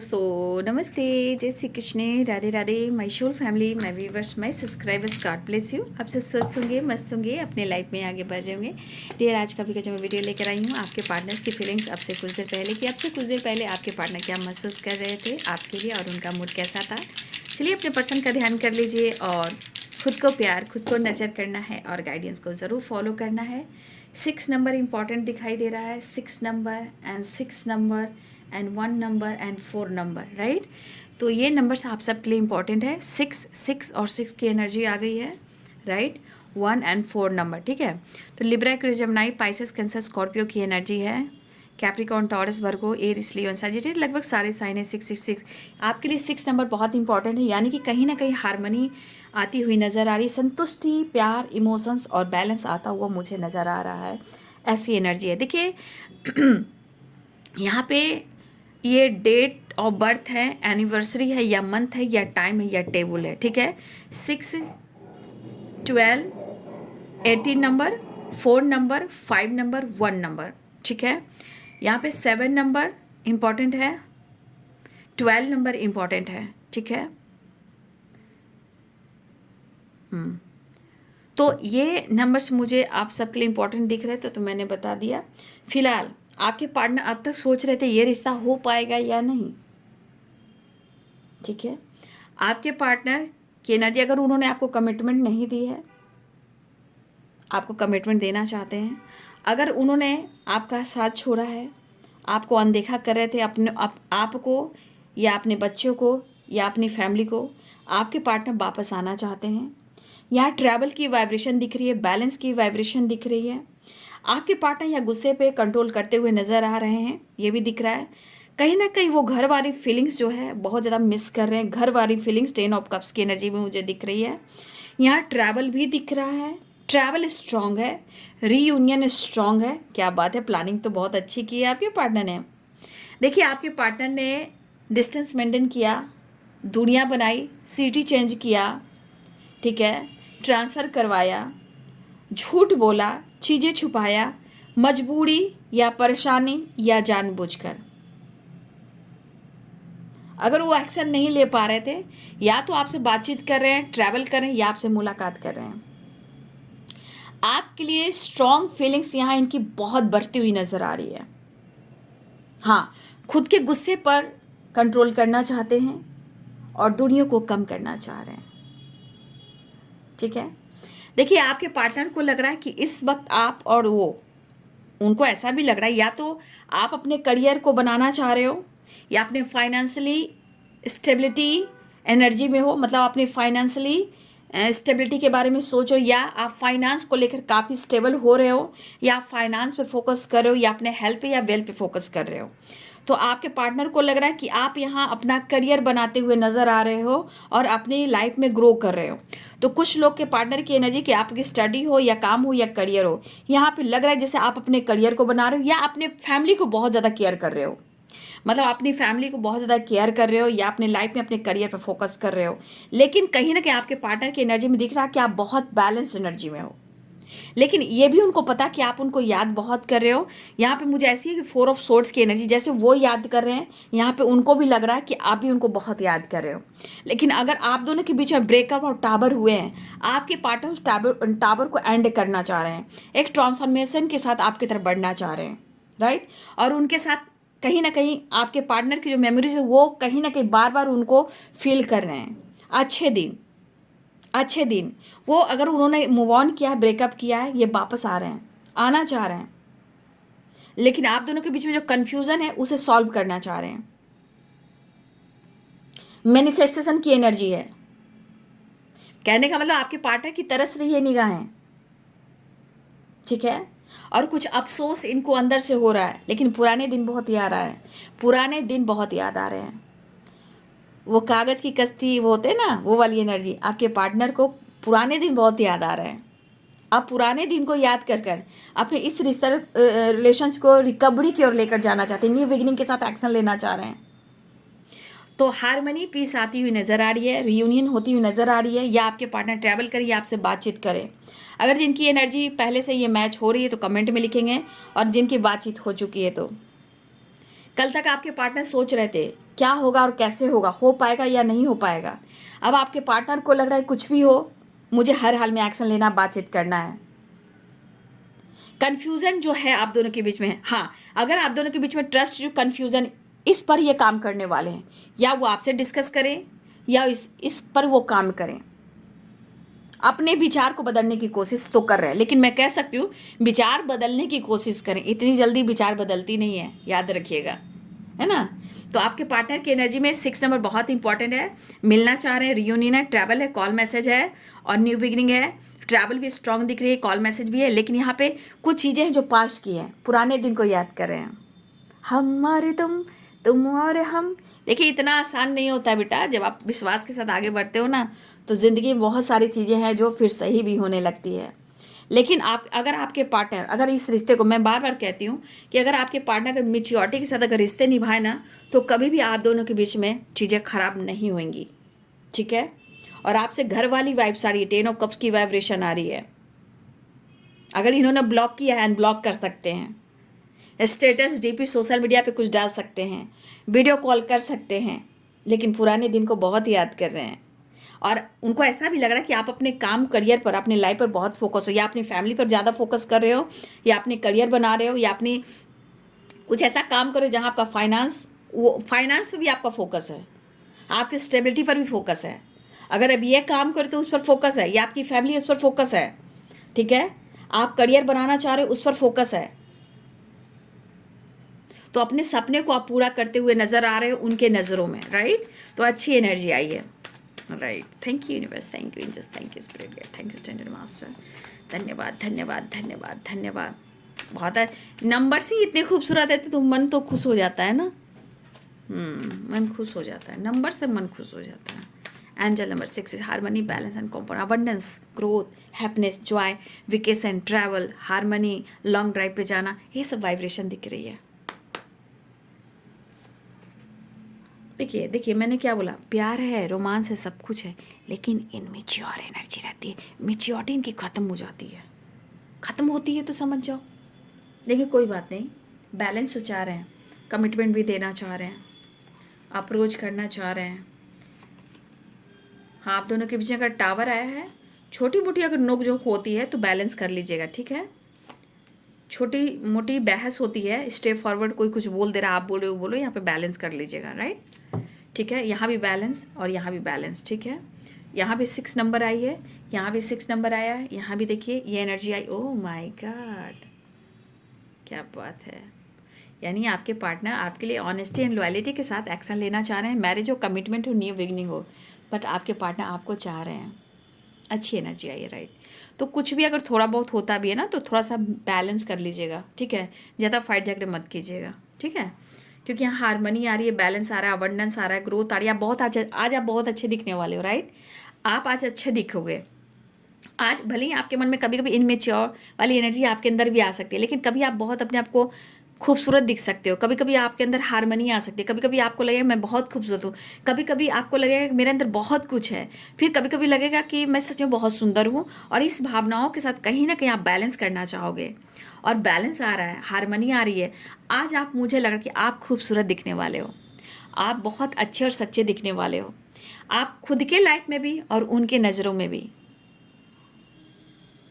दोस्तों नमस्ते, जय Shri Krishna, Radhe Radhe. My soul family, my viewers, my subscribers, God bless you. आप सब स्वस्थ होंगे, मस्त होंगे, अपने लाइफ में आगे बढ़ रहे होंगे। डियर, आज का भी जो मैं वीडियो लेकर आई हूँ आपके पार्टनर्स की फीलिंग्स आपसे कुछ देर पहले कि आपसे कुछ देर पहले आपके पार्टनर क्या महसूस कर रहे थे आपके लिए और उनका मूड कैसा था। चलिए अपने पर्सन का ध्यान कर लीजिए और खुद को प्यार, खुद को नर्चर करना है और गाइडेंस को ज़रूर फॉलो करना है। 6 नंबर इंपॉर्टेंट दिखाई दे रहा है, 6 number and 6 number and 1 number and 4 number, right. तो ये नंबर्स आप सबके लिए इंपॉर्टेंट है। 6 और 6 की एनर्जी आ गई है, राइट। 1 एंड 4 नंबर, ठीक है। तो Libra, Aquarius, Gemini, Pisces, cancer, Scorpio की एनर्जी है। कैप्रिकॉर्न, टॉरस, वर्गो, एरीज, लियो, सजिटेरियस, लगभग सारे साइन है। 666 आपके लिए 6 नंबर बहुत इंपॉर्टेंट है, यानी कि कहीं ना कहीं हारमोनी आती हुई नज़र आ रही है, संतुष्टि, प्यार, इमोशंस और बैलेंस आता हुआ मुझे नज़र आ रहा है। ऐसी एनर्जी है। देखिए यहाँ पे ये डेट ऑफ बर्थ है, एनिवर्सरी है या मंथ है या टाइम है या टेबल है, ठीक है। 6, 12, 18 नंबर, 4 नंबर, 5 नंबर, 1 नंबर, ठीक है। यहाँ पे 7 नंबर इम्पॉर्टेंट है, 12 नंबर इम्पॉर्टेंट है, ठीक है। तो ये नंबर्स मुझे आप सबके लिए इम्पोर्टेंट दिख रहे थे, तो मैंने बता दिया। फिलहाल आपके पार्टनर अब तक सोच रहे थे ये रिश्ता हो पाएगा या नहीं, ठीक है। आपके पार्टनर की एनर्जी, अगर उन्होंने आपको कमिटमेंट नहीं दी है, आपको कमिटमेंट देना चाहते हैं। अगर उन्होंने आपका साथ छोड़ा है, आपको अनदेखा कर रहे थे, आपको या अपने बच्चों को या अपनी फैमिली को, आपके पार्टनर वापस आना चाहते हैं। यहाँ ट्रैवल की वाइब्रेशन दिख रही है, बैलेंस की वाइब्रेशन दिख रही है। आपके पार्टनर यहाँ गुस्से पे कंट्रोल करते हुए नज़र आ रहे हैं, ये भी दिख रहा है। कहीं ना कहीं वो घर वाली फीलिंग्स जो है बहुत ज़्यादा मिस कर रहे हैं। घर वाली फीलिंग्स 10 ऑफ कप्स की एनर्जी में मुझे दिख रही है। यहाँ ट्रैवल भी दिख रहा है, ट्रैवल स्ट्रॉन्ग है, रीयूनियन स्ट्रॉन्ग है। क्या बात है, प्लानिंग तो बहुत अच्छी की है आपके पार्टनर ने। देखिए आपके पार्टनर ने डिस्टेंस मेंटेन किया, दुनिया बनाई, सिटी चेंज किया, ठीक है, ट्रांसफ़र करवाया, झूठ बोला, चीज़ें छुपाया, मजबूरी या परेशानी या जानबूझकर। अगर वो एक्शन नहीं ले पा रहे थे, या तो आपसे बातचीत कर रहे हैं, ट्रैवल कर रहे हैं, या आपसे मुलाकात कर रहे हैं। आपके लिए स्ट्रॉन्ग फीलिंग्स यहाँ इनकी बहुत बढ़ती हुई नज़र आ रही है। हाँ, खुद के गुस्से पर कंट्रोल करना चाहते हैं और दुनिया को कम करना चाह रहे हैं, ठीक है। देखिए आपके पार्टनर को लग रहा है कि इस वक्त आप और वो, उनको ऐसा भी लग रहा है या तो आप अपने करियर को बनाना चाह रहे हो या अपने फाइनेंशियली स्टेबिलिटी एनर्जी में हो, मतलब अपने फाइनेंशियली स्टेबिलिटी के बारे में सोचो, या आप फाइनेंस को लेकर काफ़ी स्टेबल हो रहे हो, या आप फाइनेंस पे फोकस कर रहे हो, या अपने हेल्थ पे या वेल्थ पे फोकस कर रहे हो। तो आपके पार्टनर को लग रहा है कि आप यहाँ अपना करियर बनाते हुए नज़र आ रहे हो और अपनी लाइफ में ग्रो कर रहे हो। तो कुछ लोग के पार्टनर की एनर्जी कि आपकी स्टडी हो या काम हो या करियर हो, यहाँ पे लग रहा है जैसे आप अपने करियर को बना रहे हो या अपने फैमिली को बहुत ज़्यादा केयर कर रहे हो, मतलब अपनी फैमिली को बहुत ज़्यादा केयर कर रहे हो या अपने लाइफ में अपने करियर पर फोकस कर रहे हो। लेकिन कहीं ना कहीं आपके पार्टनर की एनर्जी में दिख रहा है कि आप बहुत बैलेंस्ड एनर्जी में हो, लेकिन ये भी उनको पता कि आप उनको याद बहुत कर रहे हो। यहाँ पे मुझे ऐसी है कि 4 ऑफ सोर्ड्स की एनर्जी, जैसे वो याद कर रहे हैं, यहाँ पे उनको भी लग रहा है कि आप भी उनको बहुत याद कर रहे हो। लेकिन अगर आप दोनों के बीच में ब्रेकअप और टावर हुए हैं, आपके पार्टनर उस टावर को एंड करना चाह रहे हैं, एक ट्रांसफॉर्मेशन के साथ आपकी तरफ बढ़ना चाह रहे हैं, राइट। और उनके साथ कहीं ना कहीं आपके पार्टनर की जो मेमोरीज है वो कहीं ना कहीं बार बार उनको फील कर रहे हैं। अच्छे दिन वो, अगर उन्होंने मूव ऑन किया है, ब्रेकअप किया है, ये वापस आ रहे हैं, आना चाह रहे हैं। लेकिन आप दोनों के बीच में जो कन्फ्यूज़न है उसे सॉल्व करना चाह रहे हैं। मैनिफेस्टेशन की एनर्जी है, कहने का मतलब आपके पार्टनर की तरस रही है निगाहें, ठीक है। और कुछ अफसोस इनको अंदर से हो रहा है, लेकिन पुराने दिन बहुत याद आ रहे हैं, पुराने दिन बहुत याद आ रहे हैं। वो कागज़ की कश्ती वो होते हैं ना, वो वाली एनर्जी आपके पार्टनर को पुराने दिन बहुत याद आ रहे हैं। आप पुराने दिन को याद कर कर अपने इस रिश्ता रिलेशंस को रिकवरी की ओर लेकर जाना चाहते हैं, न्यू बिगिनिंग के साथ एक्शन लेना चाह रहे हैं। तो हारमनी, पीस आती हुई नज़र आ रही है, रियूनियन होती हुई नज़र आ रही है, या आपके पार्टनर ट्रैवल करे या आपसे बातचीत करें। अगर जिनकी एनर्जी पहले से ये मैच हो रही है तो कमेंट में लिखेंगे, और जिनकी बातचीत हो चुकी है तो कल तक आपके पार्टनर सोच रहे थे क्या होगा और कैसे होगा, हो पाएगा या नहीं हो पाएगा। अब आपके पार्टनर को लग रहा है कुछ भी हो, मुझे हर हाल में एक्शन लेना, बातचीत करना है। कन्फ्यूज़न जो है आप दोनों के बीच में है। हाँ, अगर आप दोनों के बीच में ट्रस्ट जो कन्फ्यूज़न, इस पर ये काम करने वाले हैं, या वो आपसे डिस्कस करें या इस पर वो काम करें। अपने विचार को बदलने की कोशिश तो कर रहे हैं, लेकिन मैं कह सकती हूँ विचार बदलने की कोशिश करें, इतनी जल्दी विचार बदलती नहीं है, याद रखिएगा, है ना। तो आपके पार्टनर की एनर्जी में 6 नंबर बहुत इंपॉर्टेंट है। मिलना चाह रहे हैं, रियूनियन है, ट्रैवल है, कॉल मैसेज है और न्यू बिगिनिंग है। ट्रैवल भी स्ट्रांग दिख रही है, कॉल मैसेज भी है, लेकिन यहाँ पे कुछ चीज़ें हैं जो पास्ट की हैं, पुराने दिन को याद कर रहे हैं। हमारे तुम और हम। देखिए इतना आसान नहीं होता है बेटा, जब आप विश्वास के साथ आगे बढ़ते हो ना, तो ज़िंदगी में बहुत सारी चीज़ें हैं जो फिर सही भी होने लगती है। लेकिन आप अगर आपके पार्टनर, अगर इस रिश्ते को, मैं बार बार कहती हूँ कि अगर आपके पार्टनर अगर मेच्योरिटी के साथ अगर रिश्ते निभाए ना, तो कभी भी आप दोनों के बीच में चीज़ें खराब नहीं होंगी, ठीक है। और आपसे घर वाली वाइब्स आ रही है, 10 ऑफ कप्स की वाइब्रेशन आ रही है। अगर इन्होंने ब्लॉक किया है, अनब्लॉक कर सकते हैं, स्टेटस डीपी सोशल मीडिया पे कुछ डाल सकते हैं, वीडियो कॉल कर सकते हैं, लेकिन पुराने दिन को बहुत याद कर रहे हैं। और उनको ऐसा भी लग रहा है कि आप अपने काम, करियर पर, अपनी लाइफ पर बहुत फोकस हो, या अपनी फैमिली पर ज़्यादा फोकस कर रहे हो, या अपने करियर बना रहे हो, या अपनी कुछ ऐसा काम करो जहाँ आपका फाइनेंस पे भी आपका फोकस है, आपकी स्टेबिलिटी पर भी फोकस है। अगर अब ये काम करो तो उस पर फोकस है, या आपकी फैमिली उस पर फोकस है, ठीक है। आप करियर बनाना चाह रहे हो, उस पर फोकस है, तो अपने सपने को आप पूरा करते हुए नज़र आ रहे हो उनके नज़रों में, राइट। तो अच्छी एनर्जी आई है, right. Thank you universe, thank you angels, thank you spirit guide, thank you standard master. धन्यवाद धन्यवाद धन्यवाद धन्यवाद। बहुत है, नंबर्स ही इतने खूबसूरत है तो मन तो खुश हो जाता है ना। मन खुश हो जाता है, नंबर से मन खुश हो जाता है। Angel number 6 is harmony, balance and comfort, abundance, growth, happiness, Joy, vacation, travel, harmony, long drive पे जाना, ये सब वाइब्रेशन दिख रही है। देखिए देखिए मैंने क्या बोला, प्यार है, रोमांस है, सब कुछ है, लेकिन इनमेच्योर एनर्जी रहती है। मेच्योरिटी इनकी ख़त्म हो जाती है, ख़त्म होती है तो समझ जाओ। देखिए कोई बात नहीं, बैलेंस तो चाह रहे हैं, कमिटमेंट भी देना चाह रहे हैं, अप्रोच करना चाह रहे हैं। हाँ, आप दोनों के बीच अगर टावर आया है, छोटी मोटी अगर नोक-झोंक होती है तो बैलेंस कर लीजिएगा, ठीक है। छोटी मोटी बहस होती है, स्टेप फॉरवर्ड, कोई कुछ बोल दे रहा, आप बोल रहे हो बोलो, यहाँ पे बैलेंस कर लीजिएगा, राइट। ठीक है, यहाँ भी बैलेंस और यहाँ भी बैलेंस, ठीक है। यहाँ भी 6 नंबर आई है, यहाँ भी 6 नंबर आया है, यहाँ भी देखिए ये energy I. Oh my God, क्या बात है। यानी आपके पार्टनर आपके लिए ऑनेस्टी एंड लॉयल्टी के साथ एक्शन लेना चाह रहे हैं। मैरिज हो, कमिटमेंट हो, न्यू बिगनिंग हो, बट आपके पार्टनर आपको चाह रहे हैं। अच्छी एनर्जी आई है, राइट। तो कुछ भी अगर थोड़ा बहुत होता भी है ना, तो थोड़ा सा बैलेंस कर लीजिएगा, ठीक है। ज़्यादा फाइट झगड़े मत कीजिएगा, ठीक है। क्योंकि यहाँ हारमनी आ रही है, बैलेंस आ रहा है, अबंडेंस आ रहा है, ग्रोथ आ रही है। आप बहुत आज आप बहुत अच्छे दिखने वाले हो, राइट। आप आज अच्छे दिखोगे। आज भले ही आपके मन में कभी कभी इनमेच्योर वाली एनर्जी आपके अंदर भी आ सकती है, लेकिन कभी आप बहुत अपने आप को खूबसूरत दिख सकते हो। कभी कभी आपके अंदर हारमनी आ सकती है, कभी कभी आपको लगेगा मैं बहुत खूबसूरत हूँ, कभी कभी आपको लगेगा कि मेरे अंदर बहुत कुछ है, फिर कभी कभी लगेगा कि मैं सच में बहुत सुंदर हूँ। और इस भावनाओं के साथ कहीं ना कहीं आप बैलेंस करना चाहोगे, और बैलेंस आ रहा है, हारमनी आ रही है। आज आप, मुझे लग रहा कि आप खूबसूरत दिखने वाले हो, आप बहुत अच्छे और सच्चे दिखने वाले हो, आप खुद के लाइफ में भी और उनके नज़रों में भी,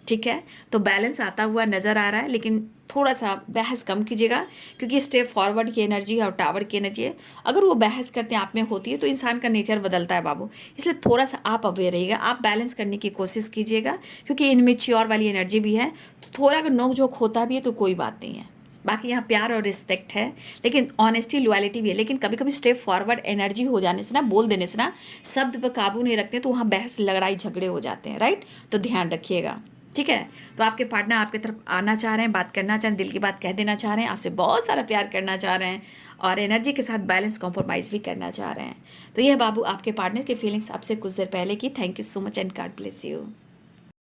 ठीक है। तो बैलेंस आता हुआ नज़र आ रहा है, लेकिन थोड़ा सा बहस कम कीजिएगा, क्योंकि स्टेप फॉरवर्ड की एनर्जी है और टावर की एनर्जी है। अगर वो बहस करते हैं आप में होती है तो इंसान का नेचर बदलता है बाबू, इसलिए थोड़ा सा आप अवेयर रहिएगा, आप बैलेंस करने की कोशिश कीजिएगा, क्योंकि इनमेच्योर वाली एनर्जी भी है। तो थोड़ा अगर नोक झोंक होता भी है तो कोई बात नहीं है। बाकी यहाँ प्यार और रिस्पेक्ट है, लेकिन ऑनेस्टी लॉयल्टी भी है। लेकिन कभी कभी स्टेप फॉरवर्ड एनर्जी हो जाने से ना, बोल देने से ना, शब्द पर काबू नहीं रखते, तो वहाँ बहस, लड़ाई झगड़े हो जाते हैं, राइट। तो ध्यान रखिएगा, ठीक है। तो आपके पार्टनर आपके तरफ आना चाह रहे हैं, बात करना चाह रहे हैं, दिल की बात कह देना चाह रहे हैं, आपसे बहुत सारा प्यार करना चाह रहे हैं, और एनर्जी के साथ बैलेंस कॉम्प्रोमाइज़ भी करना चाह रहे हैं। तो यह बाबू आपके पार्टनर की फीलिंग्स आपसे कुछ देर पहले की। Thank you so much and God bless you.